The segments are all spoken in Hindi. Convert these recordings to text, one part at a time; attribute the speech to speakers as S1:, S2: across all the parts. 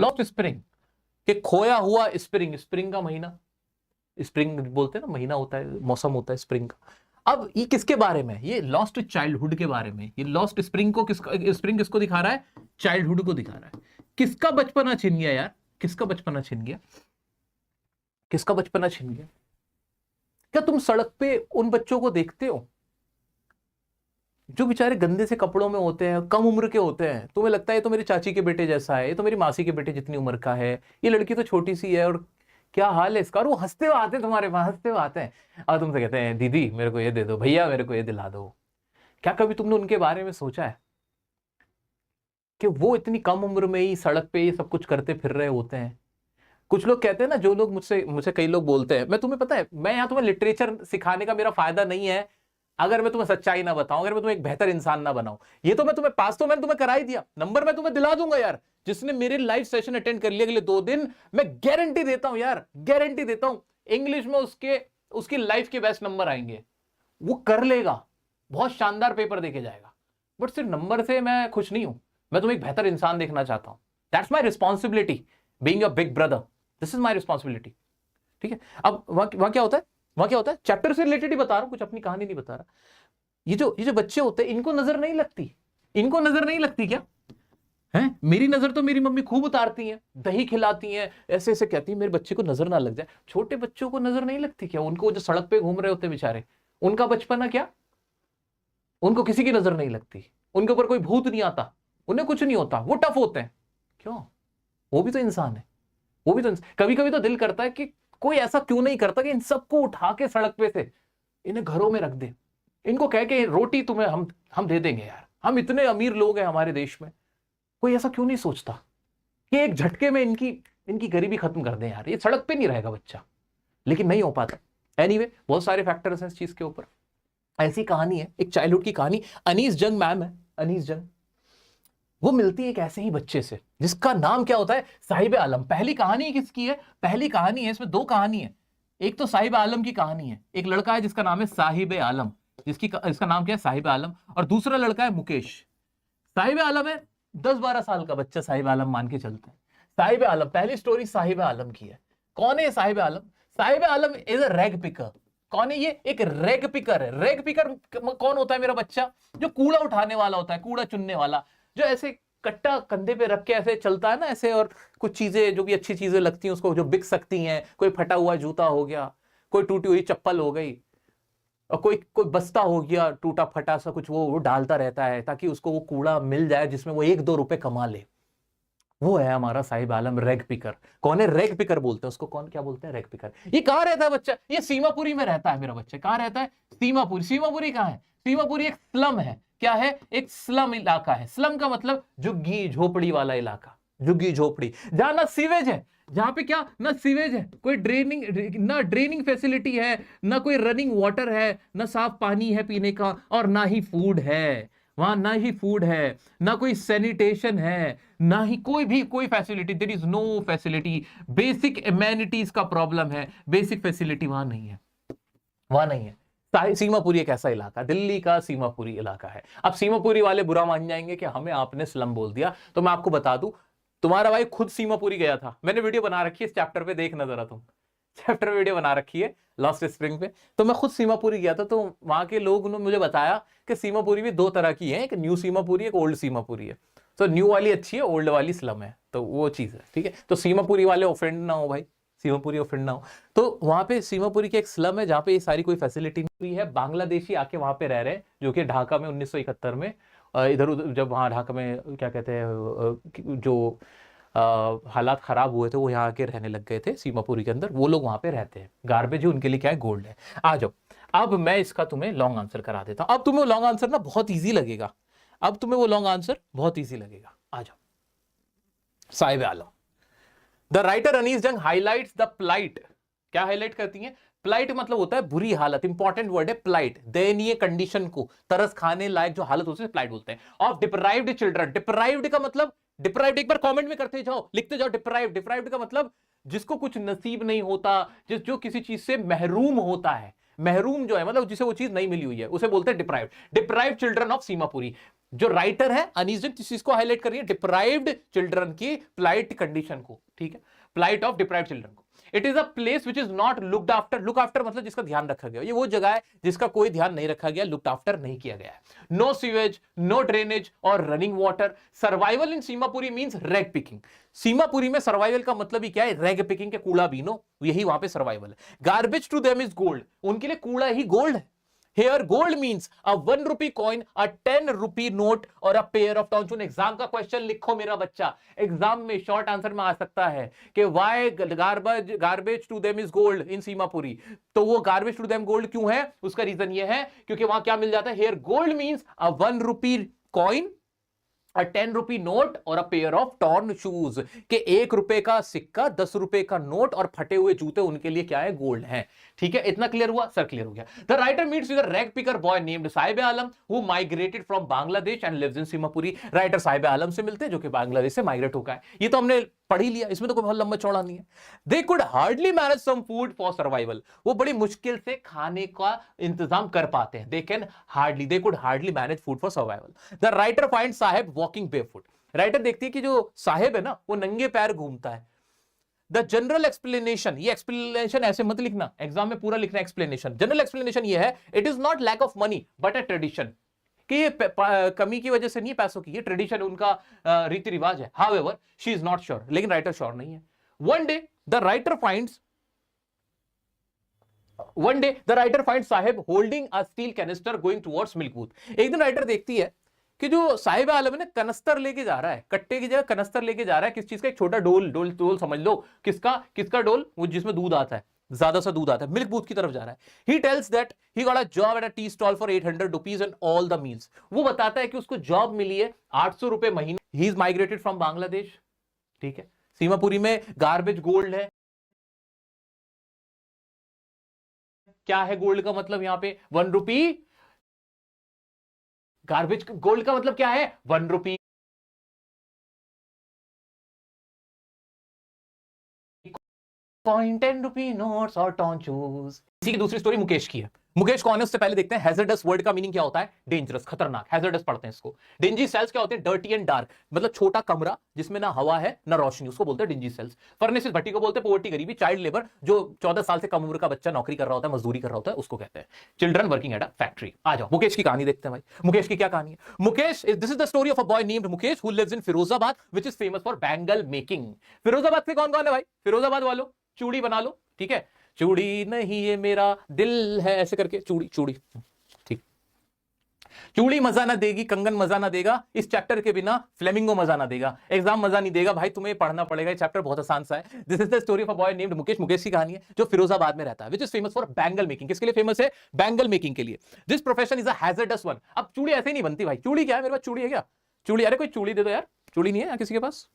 S1: लॉस्ट स्प्रिंग, कि खोया हुआ स्प्रिंग, स्प्रिंग का महीना, स्प्रिंग बोलते हैं ना, महीना होता है, मौसम होता है स्प्रिंग का। अब ये किसके बारे में, ये लॉस्ट चाइल्डहुड के बारे में। ये लॉस्ट स्प्रिंग को स्प्रिंग किसको दिखा रहा है, चाइल्डहुड को दिखा रहा है। किसका बचपना छिन गया यार, किसका बचपना छिन गया, किसका बचपना छिन गया। क्या तुम सड़क पे उन बच्चों को देखते हो जो बेचारे गंदे से कपड़ों में होते हैं, कम उम्र के होते हैं, तुम्हें लगता है ये तो मेरी चाची के बेटे जैसा है, ये तो मेरी मासी के बेटे जितनी उम्र का है, ये लड़की तो छोटी सी है और क्या हाल है इसका, और वो हंसते हुए आते हैं तुम्हारे पास, हंसते हुए आते हैं और तुमसे कहते हैं दीदी मेरे को ये दे दो, भैया मेरे को ये दिला दो। क्या कभी तुमने उनके बारे में सोचा है कि वो इतनी कम उम्र में ही सड़क पे ये सब कुछ करते फिर रहे होते हैं। कुछ लोग कहते हैं ना, जो लोग मुझसे मुझसे कई लोग बोलते हैं, मैं तुम्हें पता है, मैं यहाँ तुम्हें लिटरेचर सिखाने का मेरा फायदा नहीं है अगर मैं तुम्हें सच्चाई ना बताऊं, अगर मैं तुम्हें एक बेहतर इंसान ना बनाऊं। ये तो मैं तुम्हें पास तो मैंने तुम्हें करा ही दिया, नंबर मैं तुम्हें दिला दूंगा यार। जिसने मेरे लाइव सेशन अटेंड कर लिया अगले 2 दिन, मैं गारंटी देता हूं यार, गारंटी देता हूं, इंग्लिश में उसकी लाइफ के बेस्ट नंबर आएंगे, वो कर लेगा, बहुत शानदार पेपर देके जाएगा। बट सिर्फ नंबर से मैं खुश नहीं हूं, मैं तुम्हें एक बेहतर इंसान देखना चाहता हूं। That's my responsibility, being your big brother, this is my responsibility. ठीक है, अब वहां क्या होता है, वहां क्या होता है, चैप्टर से रिलेटेड ही बता रहा हूं, कुछ अपनी कहानी नहीं बता रहा। ये जो बच्चे होते हैं, इनको नजर नहीं लगती, इनको नजर नहीं लगती क्या है। मेरी नजर तो मेरी मम्मी खूब उतारती हैं, दही खिलाती हैं, ऐसे ऐसे कहती है मेरे बच्चे को नजर ना लग जाए। छोटे बच्चों को नजर नहीं लगती क्या, उनको जो सड़क पे घूम रहे होते बेचारे, उनका बचपना क्या, उनको किसी की नजर नहीं लगती, उनके ऊपर कोई भूत नहीं आता, उन्हें कुछ नहीं होता, वो टफ होते हैं। क्यों, वो भी तो इंसान है, वो भी तो कभी कभी तो दिल करता है कि कोई ऐसा क्यों नहीं करता कि इन सबको उठा के सड़क पे से इन्हें घरों में रख दे, इनको कह के रोटी तुम्हें हम दे देंगे यार, हम इतने अमीर लोग हैं हमारे देश में। कोई ऐसा क्यों नहीं सोचता कि एक झटके में इनकी गरीबी खत्म कर दें यार, ये सड़क पे नहीं रहेगा बच्चा। लेकिन नहीं हो पाता। एनीवे, बहुत सारे फैक्टर्स हैं इस चीज के ऊपर। ऐसी कहानी है, एक चाइल्डहुड की कहानी, अनीस जंग मैम है, अनीस जंग, वो मिलती है एक ऐसे ही बच्चे से जिसका नाम क्या होता है, साहिब आलम। पहली कहानी किसकी है, पहली कहानी है, इसमें 2 कहानी है। एक तो साहिब आलम की कहानी है, एक लड़का है जिसका नाम है साहिब आलम, इसका नाम क्या है, साहिब आलम, और दूसरा लड़का है मुकेश। साहिब आलम है 10-12 साल का बच्चा, साहिब आलम मान के चलते हैं। साहिब आलम, पहली स्टोरी साहिब आलम की है। कौन है साहिब आलम, साहिब आलम इज अ रैग पिकर। कौन है ये, एक रैग पिकर है। रैग पिकर कौन होता है, मेरा बच्चा जो कूड़ा उठाने वाला होता है, कूड़ा चुनने वाला, जो ऐसे कट्टा कंधे पे रख के ऐसे चलता है ना ऐसे, और कुछ चीजें जो भी अच्छी चीजें लगती हैं उसको, जो बिक सकती हैं, कोई फटा हुआ जूता हो गया, कोई टूटी हुई चप्पल हो गई, और कोई बस्ता हो गया टूटा फटा सा कुछ, वो डालता रहता है ताकि उसको वो कूड़ा मिल जाए जिसमें वो 1-2 रुपए कमा ले। वो है हमारा साहिब आलम, रैग पिकर। कौन है, रैग पिकर बोलते हैं उसको। कौन क्या बोलते हैं, रैग पिकर। ये कहां रहता है बच्चा, ये सीमापुरी में रहता है मेरा बच्चा। कहां रहता है, सीमापुरी। सीमापुरी कहां है, सीमापुरी एक स्लम है। क्या है, एक स्लम इलाका है। स्लम का मतलब झुग्गी झोपड़ी वाला इलाका, झुग्गी झोपड़ी, जहां ना सीवेज है, जहां पे क्या ना सीवेज है, कोई ड्रेनिंग फैसिलिटी है, ना कोई रनिंग वाटर है, ना साफ पानी है पीने का, और ना ही फूड है वहां, ना ही फूड है, ना कोई सैनिटेशन है, ना ही कोई facility. There is no facility, basic amenities का प्रॉब्लम है, बेसिक फैसिलिटी वहां नहीं है, वहां नहीं है। सीमापुरी एक ऐसा इलाका, दिल्ली का सीमापुरी इलाका है। अब सीमापुरी वाले बुरा मान जाएंगे कि हमें आपने स्लम बोल दिया, तो मैं आपको बता दूं, तुम्हारा भाई खुद सीमापुरी गया था। मैंने वीडियो बना रखी है इस चैप्टर पे, देखना जरा तुम, चैप्टर वीडियो बना रखी है लॉस्ट स्प्रिंग पे। तो मैं खुद सीमापुरी गया था, तो वहां के लोग ने मुझे बताया कि सीमापुरी भी 2 तरह की है, एक न्यू सीमापुरी, एक ओल्ड सीमापुरी है। तो न्यू वाली अच्छी है, ओल्ड वाली स्लम है, तो वो चीज है। ठीक है, तो सीमापुरी वाले ऑफेंड ना हो भाई, सीमापुरी ऑफेंड ना हो। तो वहां पे सीमापुरी की एक स्लम है जहां पे ये सारी कोई फैसिलिटी नहीं है। बांग्लादेशी आके वहां पे रह रहे हैं, जो कि ढाका में 1971 में इधर उधर, जब वहां ढाका में क्या कहते हैं, जो हालात खराब हुए थे, वो यहाँ आके रहने लग गए थे सीमापुरी के अंदर। वो लोग वहां पे रहते हैं, गार्बेज उनके लिए क्या है, गोल्ड है। आ जाओ, अब मैं इसका तुम्हें लॉन्ग आंसर करा देता हूं। अब तुम्हें लॉन्ग आंसर ना बहुत ईजी लगेगा, अब तुम्हें वो लॉन्ग आंसर बहुत ईजी लगेगा। आ जाओ, साहिब आलम। द राइटर अनीस जंग हाईलाइट्स द प्लाइट। क्या हाईलाइट करती है, प्लाइट मतलब होता है बुरी हालत, इंपॉर्टेंट वर्ड है प्लाइट, दयनीय कंडीशन को, तरस खाने लायक जो हालत होती है प्लाइट बोलते हैं। Of deprived children. डिप्राइव्ड का मतलब, डिप्राइव्ड एक बार कमेंट में करते जाओ, लिखते जाओ डिप्राइव्ड। डिप्राइव्ड का मतलब जिसको कुछ नसीब नहीं होता, जो किसी चीज से महरूम होता है। महरूम जो है मतलब जिसे वो चीज नहीं मिली हुई है, उसे बोलते हैं deprived. Deprived children of Seemapuri. जो राइटर है अनईजन चीज को हाईलाइट कर रही है, डिप्राइव्ड चिल्ड्रन की प्लाइट कंडीशन को, ठीक है, प्लाइट ऑफ डिप्राइव्ड चिल्ड्रन को। It is a place which is not looked after, look after मतलब जिसका ध्यान रखा गया, ये वो जगह है जिसका कोई ध्यान नहीं रखा गया, लुक्ड आफ्टर नहीं किया गया है। नो सीवेज, नो ड्रेनेज और रनिंग वाटर। सर्वाइवल इन Seemapuri means rag picking. Seemapuri में सर्वाइवल का मतलब ही क्या है, रैग पिकिंग के कूड़ा बीनो, यही वहां पे सर्वाइवल है। Garbage to them is gold, उनके लिए कूड़ा ही गोल्ड है। Here gold means a 1 rupee coin, a 10 rupee note और a pair of towns। Exam का क्वेश्चन लिखो मेरा बच्चा, एग्जाम में शॉर्ट आंसर में आ सकता है कि why garbage to them is gold in Seemapuri. तो वो garbage to them gold क्यों है, उसका रीजन ये है क्योंकि वहां क्या मिल जाता है, here gold means a 1 rupee coin, a 10 rupee note और a pair of torn shoes, के 1 रुपए का सिक्का, 10 रुपए का नोट और फटे हुए जूते उनके लिए क्या है, गोल्ड है। ठीक है, इतना क्लियर हुआ सर? क्लियर हो गया। The writer meets with a rag picker boy named Sahib Alam who migrated from Bangladesh and lives in Seemapuri. Writer Sahib Alam से मिलते हैं जो कि बांग्लादेश से माइग्रेट होकर आए। ये तो हमने पढ़ ही लिया, इसमें तो कोई बहुत लंबा चौड़ा नहीं है। They could hardly manage some food for survival, वो बड़ी मुश्किल से खाने का इंतजाम कर पाते हैं। दे could hardly manage food for survival. The writer find Sahib walking barefoot. Writer देखती है कि जो साहिब है ना वो नंगे पैर घूमता है। द जनरल एक्सप्लेनेशन, ये एक्सप्लेनेशन ऐसे मत लिखना, एग्जाम में पूरा लिखना एक्सप्लेनेशन। जनरल एक्सप्लेनेशन ये है, it is not lack of money but a tradition, कि ये कमी की वजह से नहीं पैसों की, ये ट्रेडिशन उनका रीति रिवाज है। However she is not sure, लेकिन राइटर श्योर नहीं है। One day the writer finds Sahib holding a steel canister going towards milk booth. एक दिन राइटर देखती है कि जो साहिब आलम है ना कनस्तर लेके जा रहा है, कट्टे की जगह कनस्तर लेके जा रहा है। किस चीज का? एक छोटा डोल समझ लो। किसका डोल? वो जिसमें दूध आता है, ज्यादा सा दूध आता है, मिल्क बूथ की तरफ जा रहा है। He tells that he got a job at a tea stall for 800 rupees and all the meals. वो बताता है कि उसको जॉब मिली है 800 रुपए महीने। He is migrated from Bangladesh. ठीक है, सीमापुरी में गार्बेज गोल्ड है। क्या है गोल्ड का मतलब यहां पे? 1 रुपी। गार्बेज गोल्ड का मतलब क्या है? 1 रुपी। कॉइन, 10 रुपी नोट्स और टॉन्चूस। इसी की दूसरी स्टोरी मुकेश की है। मुकेश कौन है उससे पहले देखते हैं हैजर्डस वर्ड का मीनिंग क्या होता है। डेंजरस, खतरनाक, हैजर्डस पढ़ते हैं इसको। डिंजी सेल्स क्या होते हैं? डर्टी एंड डार्क, मतलब छोटा कमरा जिसमें ना हवा है ना रोशनी, उसको बोलते हैं डिंजी सेल्स। फर्नेसेस, भट्टी को बोलते हैं पॉवर्टी, गरीबी। चाइल्ड लेबर, जो 14 साल से कम उम्र का बच्चा नौकरी कर रहा होता है, मजदूरी कर रहा होता है, उसको कहते हैं। Children working at a factory. आ जाओ मुकेश की कहानी देखते हैं भाई। मुकेश की क्या कहानी है? Mukesh, this is the story of a boy named Mukesh who lives in Firozabad which is famous for bangle making. Firozabad से कौन कौन है भाई? फिरोजाबाद वालों चूड़ी बना लो, ठीक है। चूड़ी नहीं ये मेरा दिल है, ऐसे करके चूड़ी, ठीक। चूड़ी मजा ना देगी, कंगन मजा ना देगा, इस चैप्टर के बिना फ्लेमिंगो मजा ना देगा, एग्जाम मजा नहीं देगा भाई, तुम्हें पढ़ना पड़ेगा। ये चैप्टर बहुत आसान सा है। This is the story of a boy named Mukesh. Mukesh की कहानी है जो फिरोजाबाद में रहता है, which is famous for bangle making. किसके लिए फेमस है? बैंगल मेकिंग के लिए। This profession is a hazardous one. अब चूड़ी ऐसे ही नहीं बनती भाई। चूड़ी क्या है? मेरे पास चूड़ी है क्या? चूड़ी, अरे कोई चूड़ी दे दो यार। चूड़ी नहीं है किसी के पास?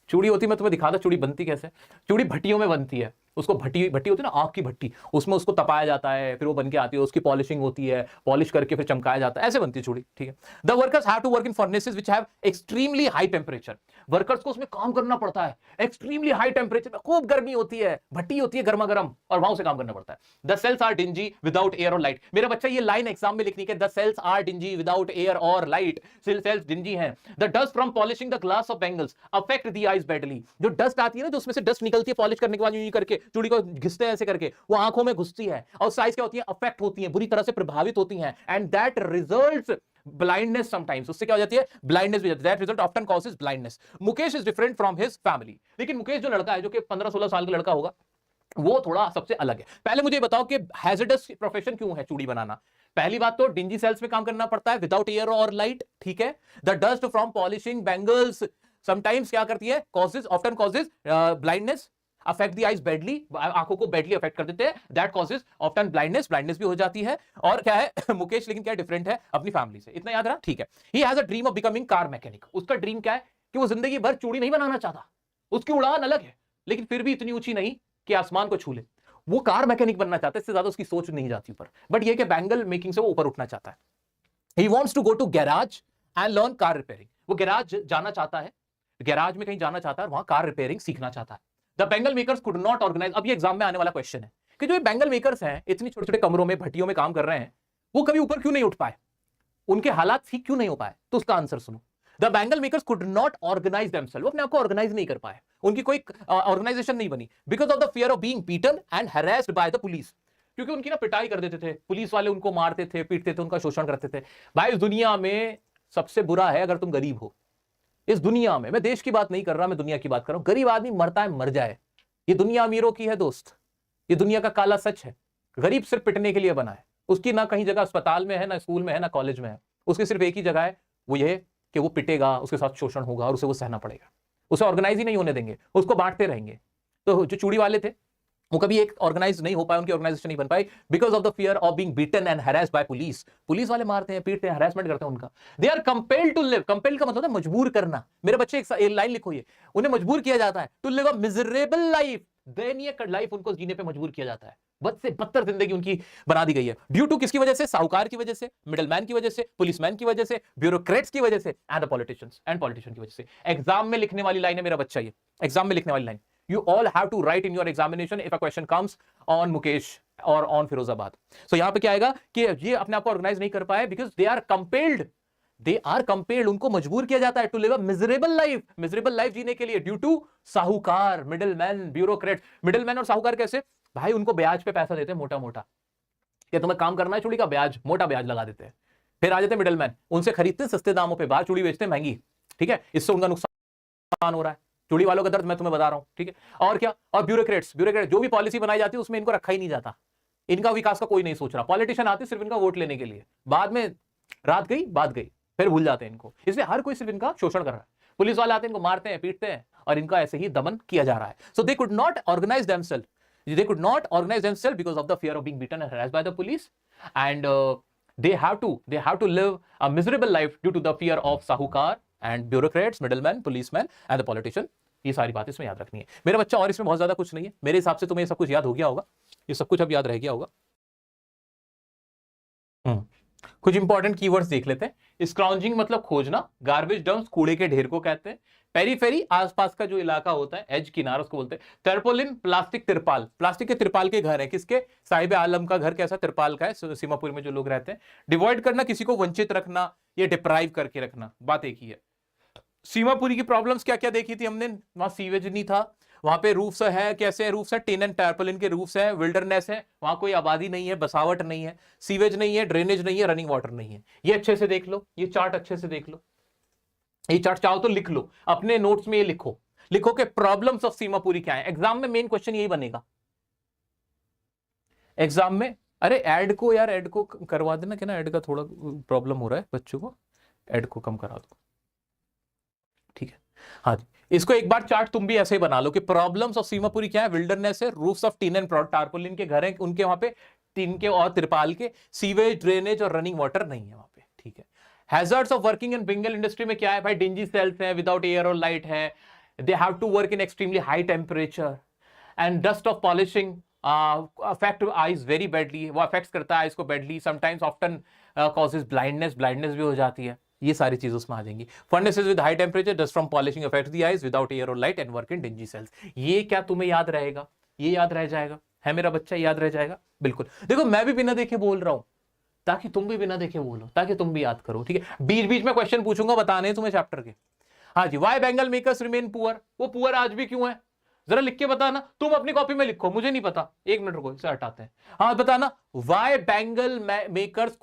S1: चूड़ी होती, मैं तुम्हें दिखा दो चूड़ी बनती कैसे। चूड़ी भट्टियों में बनती है, उसको भट्टी होती है ना, आग की भट्टी, उसमें उसको तपाया जाता है, फिर वो बन के आती है, उसकी पॉलिशिंग होती है, पॉलिश करके फिर चमकाया जाता है, ऐसे बनती है चूड़ी। ठीक है। The workers have to work in furnaces which have extremely high temperature. Workers को उसमें काम करना पड़ता है एक्सट्रीमली हाई टेंपरेचर में, खूब गर्मी होती है, भट्टी होती है गर्मा गर्म, और वहां से काम करना पड़ता है। The cells are dingy without air और लाइट। मेरा बच्चा ये लाइन एग्जाम में लिखनी है, the cells are dingy without air और लाइट। सेल्स डिंजी हैं। The dust from polishing the glass of bangles affect the eyes badly. जो डस्ट आती है ना, जो उसमें से डस्ट निकलती है पॉलिश करने के बाद, यूं करके चूड़ी को घिसते हैं ऐसे करके, वो आंखों में घुसती है और साइज क्या होती है? अफेक्ट होती है, बुरी तरह से प्रभावित होती हैं। And that results blindness sometimes. उससे क्या हो जाती है? ब्लाइंडनेस भी। That result often causes blindness. Mukesh is different from his family. लेकिन मुकेश जो लड़का है, जो कि 15-16 साल का लड़का होगा, वो थोड़ा सबसे अलग है। पहले मुझे बताओ कि हैजर्डस प्रोफेशन क्यों है चूड़ी बनाना? पहली बात तो डिंजी सेल्स में काम करना पड़ता है विदाउट एयर और लाइट। ठीक है। The dust from polishing bangles sometimes क्या करती है? Causes, often causes blindness, affect the eyes badly, आंखों को बैडली अफेक्ट कर देते हैं। That causes often blindness, blindness भी हो जाती है। और क्या है मुकेश लेकिन क्या डिफरेंट है अपनी फैमिली से, इतना याद रहा। ठीक है। He has a dream of becoming car mechanic. उसका ड्रीम क्या है? कि वो जिंदगी भर चूड़ी नहीं बनाना चाहता, उसकी उड़ान अलग है, लेकिन फिर भी इतनी ऊंची नहीं कि आसमान को छू ले। वो कार मैकेनिक बनना चाहता है, इससे ज्यादा उसकी सोच नहीं जाती ऊपर। बट ये कि बैंगल मेकिंग से वो ऊपर उठना चाहता है। He wants to go to garage and learn car repairing. वो गैराज जाना चाहता है, गैराज में कहीं जाना चाहता है, वहां कार रिपेयरिंग सीखना चाहता है। The bangle makers could not organize. अब ये एग्जाम में आने वाला क्वेश्चन है कि जो ये बैंगल मेकर्स हैं, इतनी छोटे छोटे कमरों में, भट्टियों में काम कर रहे हैं, वो कभी ऊपर क्यों नहीं उठ पाए? उनके हालात ठीक क्यों नहीं हो पाए? तो उसका आंसर सुनो। The bangle makers could not organise themself, वो अपने आप को ऑर्गेनाइज नहीं कर पाए, उनकी कोई ऑर्गेनाइजेशन नहीं बनी, because of the fear of being beaten and harassed by the police. क्योंकि उनकी ना पिटाई कर देते थे, पुलिस वाले उनको मारते थे, पीटते थे, उनका शोषण करते थे। भाई इस दुनिया में सबसे बुरा है अगर तुम गरीब हो। इस दुनिया में, मैं देश की बात नहीं कर रहा, मैं दुनिया की बात कर रहा हूं। गरीब आदमी मरता है, मर जाए, ये दुनिया अमीरों की है दोस्त, ये दुनिया का काला सच है। गरीब सिर्फ पिटने के लिए बना है, उसकी ना कहीं जगह अस्पताल में है, ना स्कूल में है, ना कॉलेज में है, उसकी सिर्फ एक ही जगह है, वो ये कि वो पिटेगा, उसके साथ शोषण होगा और उसे वो सहना पड़ेगा। उसे ऑर्गेनाइज ही नहीं होने देंगे, उसको बांटते रहेंगे। तो जो चूड़ी वाले थे वो कभी एक ऑर्गेनाइज नहीं हो पाए, उनकी ऑर्गेनाइजेशन नहीं बन पाई, because of the fear of being beaten and harassed by police. Police वाले मारते हैं, पीटते हैं, हैरेसमेंट करते हैं उनका। They are compelled to live, compelled का मतलब है मजबूर करना। मेरे बच्चे एक लाइन लिखो, ये उन्हें मजबूर किया जाता है to live a miserable life, दयनीय लाइफ उनको जीने पे मजबूर किया जाता है। बद से बदतर जिंदगी उनकी बना दी गई है। ड्यू टू किसकी वजह से? साहूकार की वजह से, मिडलमैन की वजह से, पुलिसमैन की वजह से, ब्यूरोक्रेट्स की वजह से and the politicians and politician की वजह से। एग्जाम में लिखने वाली लाइन है मेरा बच्चा, ये एग्जाम में लिखने वाली line. You all have to write in your examination if a question comes on Mukesh or on Firozabad. So यहाँ पे क्या आएगा कि ये अपने आप को ऑर्गेनाइज नहीं कर पाए because they are compelled, उनको मजबूर किया जाता है to live a miserable life जीने के लिए due to साहूकार, मिडलमैन, ब्यूरोक्रेट। मिडलमैन और साहूकार कैसे? भाई उनको ब्याज पे पैसा देते हैं, मोटा मोटा, कि तुम्हें काम करना है चूड़ी का, ब्याज, मोटा ब्याज लगा देते हैं। फिर आ जाते हैं मिडलमैन, उनसे खरीदते सस्ते दामों पे, बाहर चूड़ी बेचते हैं महंगी, ठीक है, इससे उनका नुकसान हो रहा है। चूड़ी वालों का दर्द मैं तुम्हें बता रहा हूं, ठीक है। और क्या? और ब्यूरोक्रेट्स जो भी पॉलिसी बनाई जाती है उसमें इनको रखा ही नहीं जाता, इनका विकास का कोई नहीं सोच रहा। पॉलिटिशियन आते सिर्फ इनका वोट लेने के लिए, बाद में रात गई बात गई, फिर भूल जाते हैं इनको। इसलिए हर कोई सिर्फ इनका शोषण कर रहा है। पुलिस वाले आते हैं, इनको मारते हैं, पीटते हैं, और इनका ऐसे ही दमन किया जा रहा है। So they could not organise themselves because of the fear of being beaten and harassed by the police, and they have to live a miserable life due to the fear of साहूकार and bureaucrats, middlemen, policemen and the politician। ये सारी बातें इसमें याद रखनी है मेरा बच्चा, और इसमें बहुत ज्यादा कुछ नहीं है। मेरे हिसाब से तुम्हें ये सब कुछ याद हो गया होगा, ये सब कुछ अब याद रह गया होगा। कुछ इंपॉर्टेंट कीवर्ड्स देख लेते हैं। स्क्राउंजिंग मतलब खोजना, गार्बेज डंप्स कूड़े के ढेर को कहते हैं। पेरीफेरी आसपास का जो इलाका होता है, एज किनारा उसको बोलते हैं। टर्पोलिन प्लास्टिक तिरपाल, प्लास्टिक के तिरपाल के घर है, किसके? साहिब आलम का घर कैसा? तिरपाल का है, सीमापुर में जो लोग रहते हैं। डिवॉइड करना, किसी को वंचित रखना, ये डिप्राइव करके रखना, बात एक ही है। सीमापुरी की प्रॉब्लम्स क्या क्या देखी थी हमने? वहां सीवेज नहीं था, वहां पे रूफ्स है, कैसे रूफ्स है? टिन एंड टैर्पोलिन के रूफ्स है, विल्डरनेस है, वहां कोई आबादी नहीं है, बसावट नहीं है, सीवेज नहीं है, ड्रेनेज नहीं है, रनिंग वाटर नहीं है। ये अच्छे से देख लो, ये चार्ट अच्छे से देख लो, ये चार्ट चाहो तो लिख लो अपने नोट्स में, ये लिखो कि प्रॉब्लम्स ऑफ सीमापुरी क्या है। एग्जाम में मेन क्वेश्चन यही बनेगा एग्जाम में। अरे ऐड को यार, ऐड को करवा देना, कि ना ऐड का थोड़ा प्रॉब्लम हो रहा है बच्चों को, ऐड को कम करा दो, ठीक है। हाँ जी, इसको एक बार चार्ट तुम भी ऐसे ही बना लो कि प्रॉब्लम्स ऑफ सीमापुरी क्या है। विल्डरनेस है, रूफ्स ऑफ टिन एंड टार्पोलिन के घर हैं, उनके वहां पे टिन के और तिरपाल के, सीवेज, ड्रेनेज और रनिंग वाटर नहीं है वहां पे, ठीक है। Hazards of working in bangle industry में क्या है भाई? डिंजी सेल्स है, विदाउट एयर और लाइट है, they have to work in extremely high temperature, and dust of polishing affect eyes very badly, वो अफेक्ट करता है आईज को badly, sometimes often causes blindness भी हो जाती है। ये सारी चीजें उसमें आ जाएंगी। Furnaces with high temperature, dust from polishing affect the eyes, without air और light, and work in dingy cells. ये क्या तुम्हें याद रहेगा? ये याद रह जाएगा, है मेरा बच्चा, याद रह जाएगा बिल्कुल। देखो मैं भी बिना देखे बोल रहा हूं ताकि तुम भी बिना देखे बोलो, ताकि तुम भी याद करो, ठीक है। बीच बीच में क्वेश्चन पूछूंगा, बताने तुम्हें चैप्टर के। हाँ जी, why bangle makers remain poor, वो पुअर आज भी क्यों है? जरा लिख के बताना, तुम अपनी कॉपी में लिखो, मुझे नहीं पता। एक मिनट रुको, इसे हटाते हैं। हाँ बताना, वाई बेंगल मेकर्स